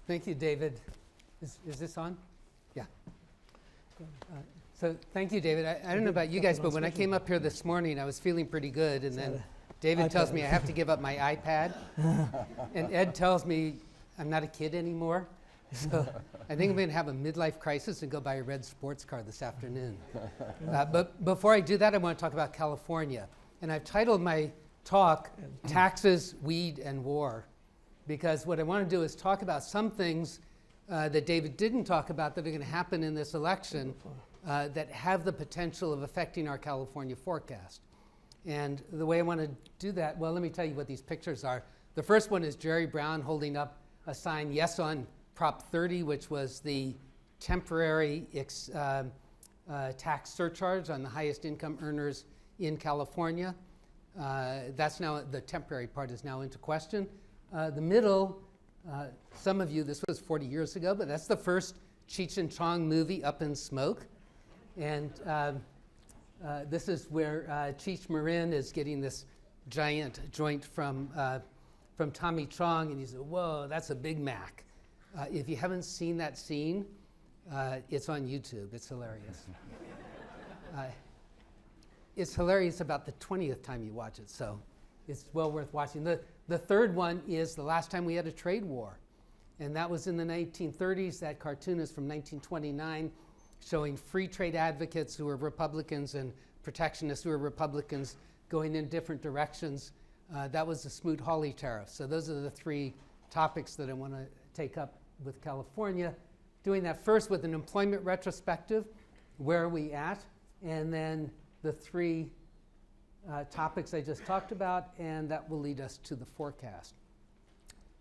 Thank you, David. Is this on? Yeah. So thank you, David. I don't know about you guys, but when I came up here this morning, I was feeling pretty good, and then David tells me I have to give up my iPad, and Ed tells me I'm not a kid anymore. So I think I'm going to have a midlife crisis and go buy a red sports car this afternoon. But before I do that, I want to talk about California. And I've titled my talk, Taxes, Weed, and War, because what I want to do is talk about some things that David didn't talk about that are going to happen in this election that have the potential of affecting our California forecast. And the way I want to do that, well, let me tell you what these pictures are. The first one is Jerry Brown holding up a sign, yes, on Prop 30, which was the temporary tax surcharge on the highest income earners in California. That's now, the temporary part is now into question. The middle, some of you, this was 40 years ago, but that's the first Cheech and Chong movie, Up in Smoke. And this is where Cheech Marin is getting this giant joint from Tommy Chong, and he said, whoa, that's a Big Mac. If you haven't seen that scene, it's on YouTube. It's hilarious. It's hilarious about the 20th time you watch it, so it's well worth watching. The third one is the last time we had a trade war, and that was in the 1930s. That cartoon is from 1929, showing free trade advocates who were Republicans and protectionists who were Republicans going in different directions. That was the Smoot-Hawley tariff. So those are the three topics that I want to take up with California. Doing that first with an employment retrospective, where are we at? And then the three topics I just talked about, and that will lead us to the forecast.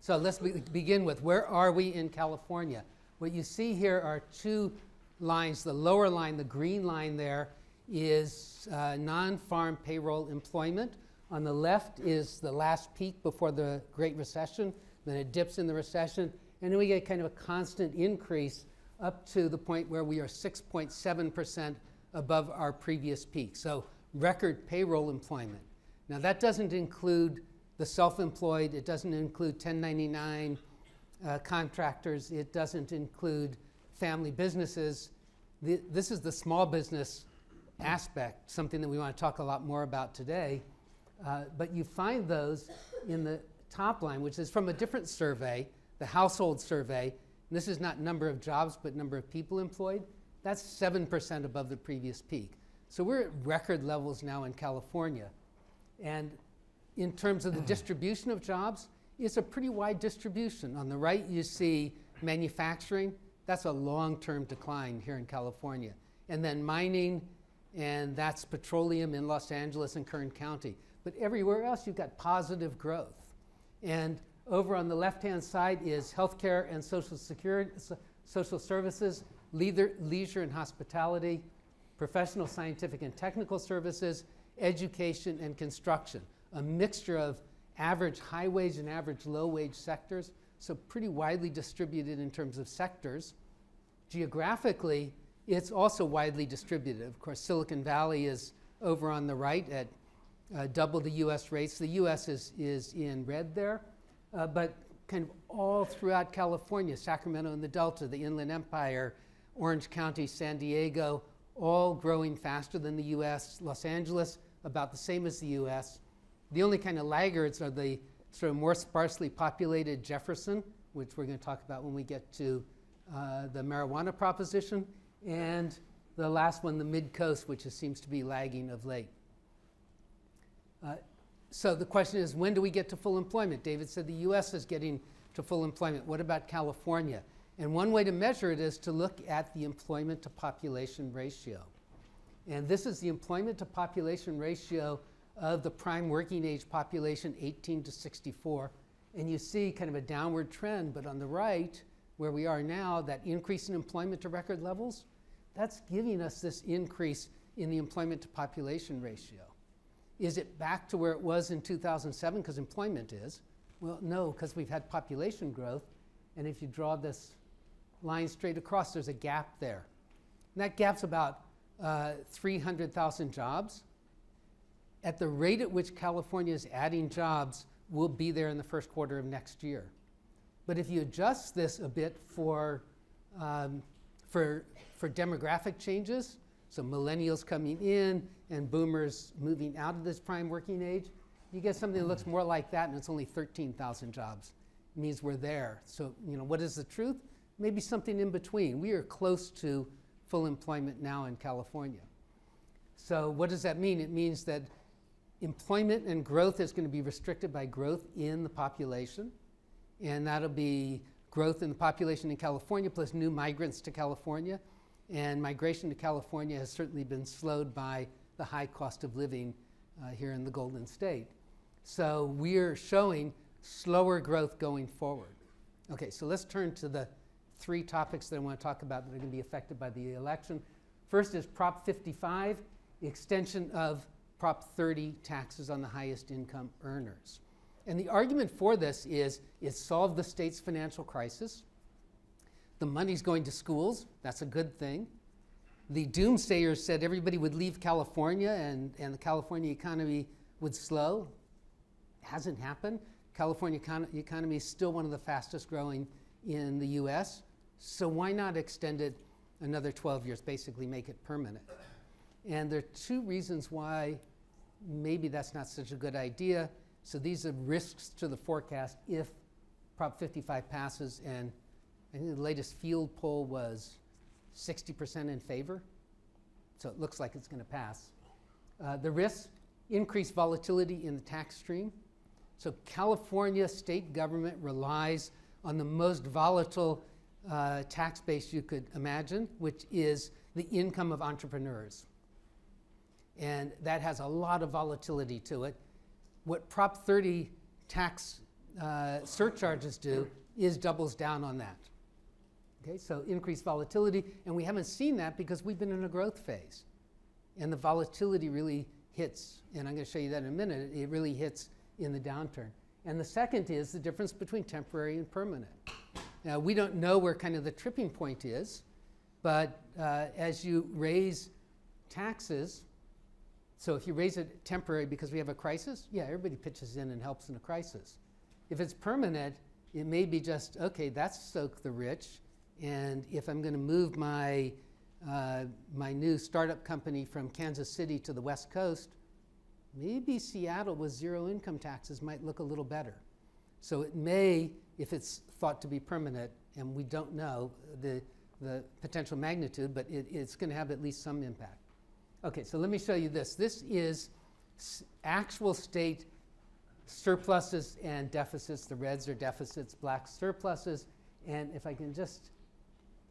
So let's begin with where are we in California? What you see here are two lines. The lower line, the green line there, is non-farm payroll employment. On the left is the last peak before the Great Recession, then it dips in the recession, and then we get kind of a constant increase up to the point where we are 6.7% above our previous peak. So record payroll employment. Now that doesn't include the self-employed, it doesn't include 1099 contractors, it doesn't include family businesses. This is the small business aspect, something that we want to talk a lot more about today. But you find those in the top line, which is from a different survey, the household survey. And this is not number of jobs, but number of people employed. That's 7% above the previous peak. So we're at record levels now in California. And in terms of the distribution of jobs, it's a pretty wide distribution. On the right, you see manufacturing. That's a long-term decline here in California. And then mining, and that's petroleum in Los Angeles and Kern County. But everywhere else, you've got positive growth. And over on the left-hand side is healthcare and social security, social services, leisure and hospitality, professional, scientific, and technical services, education, and construction. A mixture of average high-wage and average low-wage sectors, so pretty widely distributed in terms of sectors. Geographically, it's also widely distributed. Of course, Silicon Valley is over on the right at double the US rates. The US is in red there, but kind of all throughout California, Sacramento and the Delta, the Inland Empire, Orange County, San Diego, all growing faster than the US. Los Angeles, about the same as the US. The only kind of laggards are the sort of more sparsely populated Jefferson, which we're going to talk about when we get to the marijuana proposition, and the last one, the Mid-Coast, which seems to be lagging of late. So the question is, when do we get to full employment? David said the US is getting to full employment. What about California? And one way to measure it is to look at the employment to population ratio. And this is the employment to population ratio of the prime working age population, 18 to 64. And you see kind of a downward trend, but on the right, where we are now, that increase in employment to record levels, that's giving us this increase in the employment to population ratio. Is it back to where it was in 2007, because employment is? Well, no, because we've had population growth. And if you draw this line straight across, there's a gap there. And that gap's about 300,000 jobs. At the rate at which California is adding jobs, we'll be there in the first quarter of next year. But if you adjust this a bit for demographic changes, so millennials coming in and boomers moving out of this prime working age, you get something that looks more like that, and it's only 13,000 jobs. It means we're there. So, what is the truth? Maybe something in between. We are close to full employment now in California. So what does that mean? It means that employment and growth is going to be restricted by growth in the population, and that'll be growth in the population in California plus new migrants to California. And migration to California has certainly been slowed by the high cost of living here in the Golden State. So we're showing slower growth going forward. Okay, so let's turn to the three topics that I want to talk about that are going to be affected by the election. First is Prop 55, the extension of Prop 30 taxes on the highest income earners. And the argument for this is it solved the state's financial crisis. The money's going to schools. That's a good thing. The doomsayers said everybody would leave California and the California economy would slow. It hasn't happened. California economy is still one of the fastest growing in the US. So why not extend it another 12 years, basically make it permanent? And there are two reasons why maybe that's not such a good idea. So these are risks to the forecast if Prop 55 passes, and I think the latest field poll was 60% in favor. So it looks like it's going to pass. The risks, increased volatility in the tax stream. So California state government relies on the most volatile tax base you could imagine, which is the income of entrepreneurs. And that has a lot of volatility to it. What Prop 30 tax surcharges do is doubles down on that. Okay, so increased volatility, and we haven't seen that because we've been in a growth phase. And the volatility really hits, and I'm going to show you that in a minute, it really hits in the downturn. And the second is the difference between temporary and permanent. Now, we don't know where kind of the tripping point is, but as you raise taxes, so if you raise it temporary because we have a crisis, yeah, everybody pitches in and helps in a crisis. If it's permanent, it may be just, okay, that's soak the rich, and if I'm going to move my new startup company from Kansas City to the West Coast, maybe Seattle with zero income taxes might look a little better. So it may, if it's thought to be permanent, and we don't know the potential magnitude, but it's going to have at least some impact. Okay, so let me show you this. This is actual state surpluses and deficits. The reds are deficits, black surpluses. And if I can just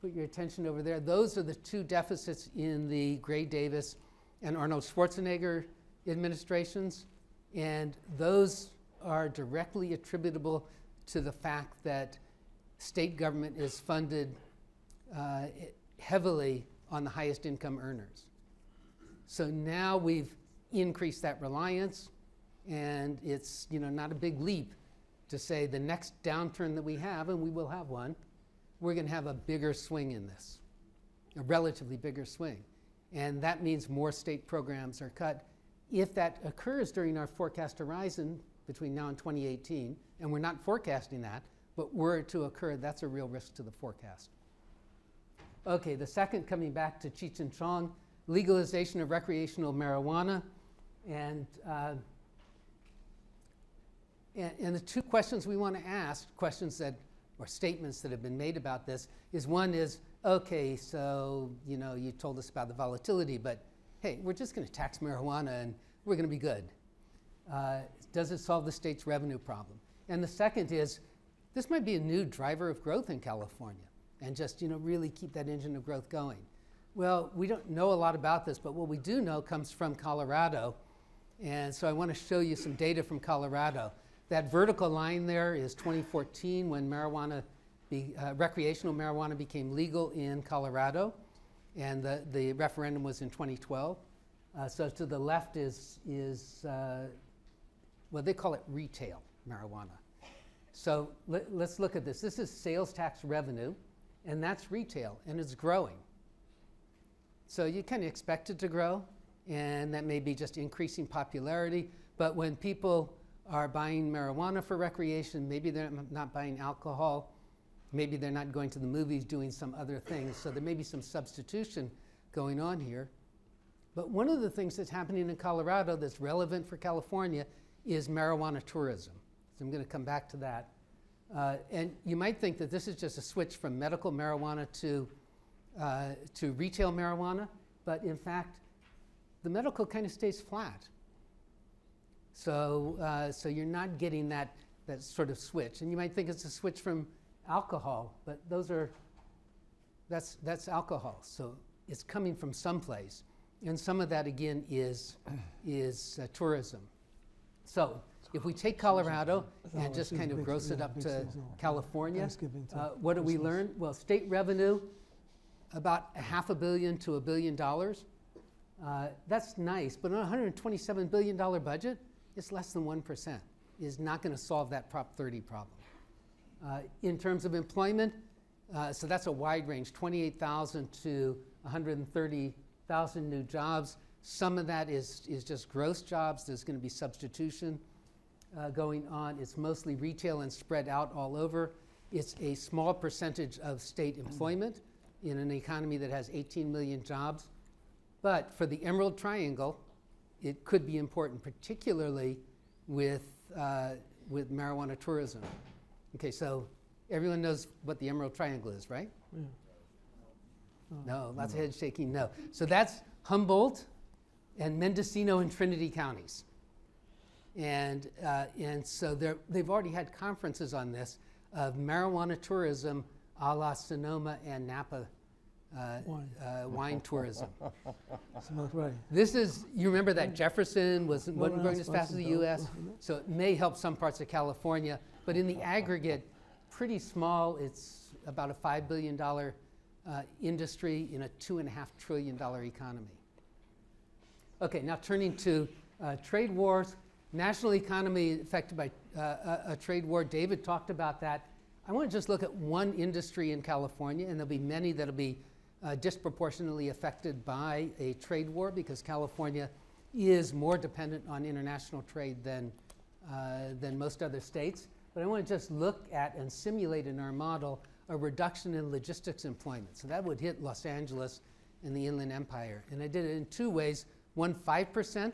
put your attention over there, those are the two deficits in the Gray Davis and Arnold Schwarzenegger administrations. And those are directly attributable to the fact that state government is funded heavily on the highest income earners. So now we've increased that reliance, and it's not a big leap to say the next downturn that we have, and we will have one, we're going to have a bigger swing in this, a relatively bigger swing. And that means more state programs are cut. If that occurs during our forecast horizon between now and 2018, and we're not forecasting that, but were it to occur, that's a real risk to the forecast. Okay, the second, coming back to Cheech and Chong, legalization of recreational marijuana. And the two questions we want to ask, questions that, or statements that have been made about this, is one is, okay, so, you told us about the volatility, but hey, we're just going to tax marijuana and we're going to be good. Does it solve the state's revenue problem? And the second is, this might be a new driver of growth in California and just, really keep that engine of growth going. Well, we don't know a lot about this, but what we do know comes from Colorado. And so I want to show you some data from Colorado. That vertical line there is 2014 when recreational marijuana became legal in Colorado. And the referendum was in 2012. So to the left is well, they call it retail marijuana. So let's look at this. This is sales tax revenue, and that's retail, and it's growing. So you kind of expect it to grow, and that may be just increasing popularity. But when people are buying marijuana for recreation. Maybe they're not buying alcohol. Maybe they're not going to the movies, doing some other things. So there may be some substitution going on here. But one of the things that's happening in Colorado that's relevant for California is marijuana tourism. So I'm going to come back to that. And you might think that this is just a switch from medical marijuana to retail marijuana, but in fact, the medical kind of stays flat. So, so you're not getting that sort of switch. And you might think it's a switch from alcohol, but that's alcohol. So it's coming from someplace. And some of that, again, is tourism. So if we take Colorado and just kind of gross it up to California, what do we learn? Well, state revenue, about $500 million to $1 billion. That's nice, but on a $127 billion budget, it's less than 1%. Is not going to solve that Prop 30 problem. In terms of employment, so that's a wide range, 28,000 to 130,000 new jobs. Some of that is just gross jobs. There's going to be substitution going on. It's mostly retail and spread out all over. It's a small percentage of state employment in an economy that has 18 million jobs. But for the Emerald Triangle, it could be important, particularly with marijuana tourism. Okay, so everyone knows what the Emerald Triangle is, right? Yeah. No, lots of head shaking, no. So that's Humboldt and Mendocino and Trinity counties. And so they've already had conferences on this of marijuana tourism a la Sonoma and Napa wine tourism. That's right. This is, you remember that Jefferson wasn't growing as fast as the US, so it may help some parts of California, but in the aggregate, pretty small. It's about a $5 billion industry in a $2.5 trillion economy. Okay, now turning to trade wars. National economy affected by a trade war. David talked about that. I want to just look at one industry in California, and there'll be many that'll be disproportionately affected by a trade war because California is more dependent on international trade than most other states. But I want to just look at and simulate in our model a reduction in logistics employment. So that would hit Los Angeles and the Inland Empire. And I did it in two ways, one 5%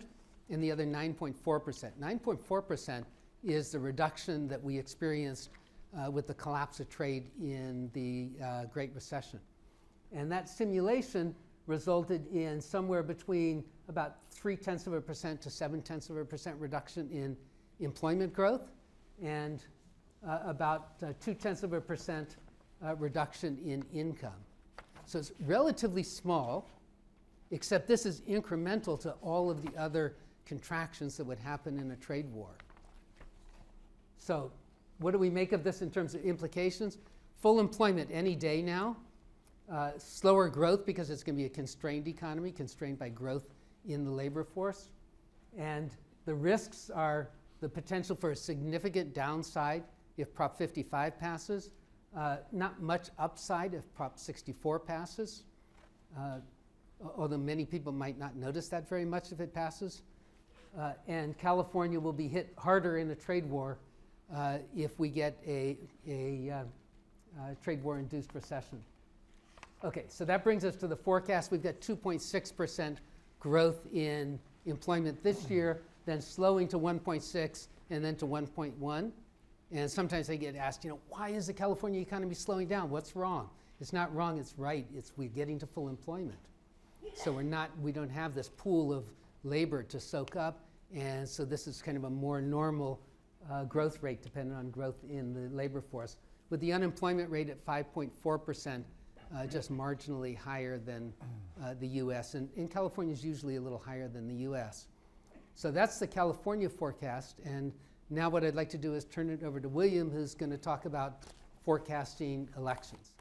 and the other 9.4%. 9.4% is the reduction that we experienced with the collapse of trade in the Great Recession. And that simulation resulted in somewhere between about 0.3% to 0.7% reduction in employment growth and about 0.2% reduction in income. So it's relatively small, except this is incremental to all of the other contractions that would happen in a trade war. So what do we make of this in terms of implications? Full employment any day now. Slower growth because it's going to be a constrained economy, constrained by growth in the labor force. And the risks are the potential for a significant downside if Prop 55 passes, not much upside if Prop 64 passes, although many people might not notice that very much if it passes. And California will be hit harder in a trade war if we get a trade war-induced recession. Okay, so that brings us to the forecast. We've got 2.6% growth in employment this year, then slowing to 1.6 and then to 1.1. And sometimes I get asked, why is the California economy slowing down? What's wrong? It's not wrong, it's right. We're getting to full employment. So we don't have this pool of labor to soak up, and so this is kind of a more normal growth rate dependent on growth in the labor force. With the unemployment rate at 5.4%, just marginally higher than the US, and California is usually a little higher than the US. So that's the California forecast, and now what I'd like to do is turn it over to William, who's going to talk about forecasting elections.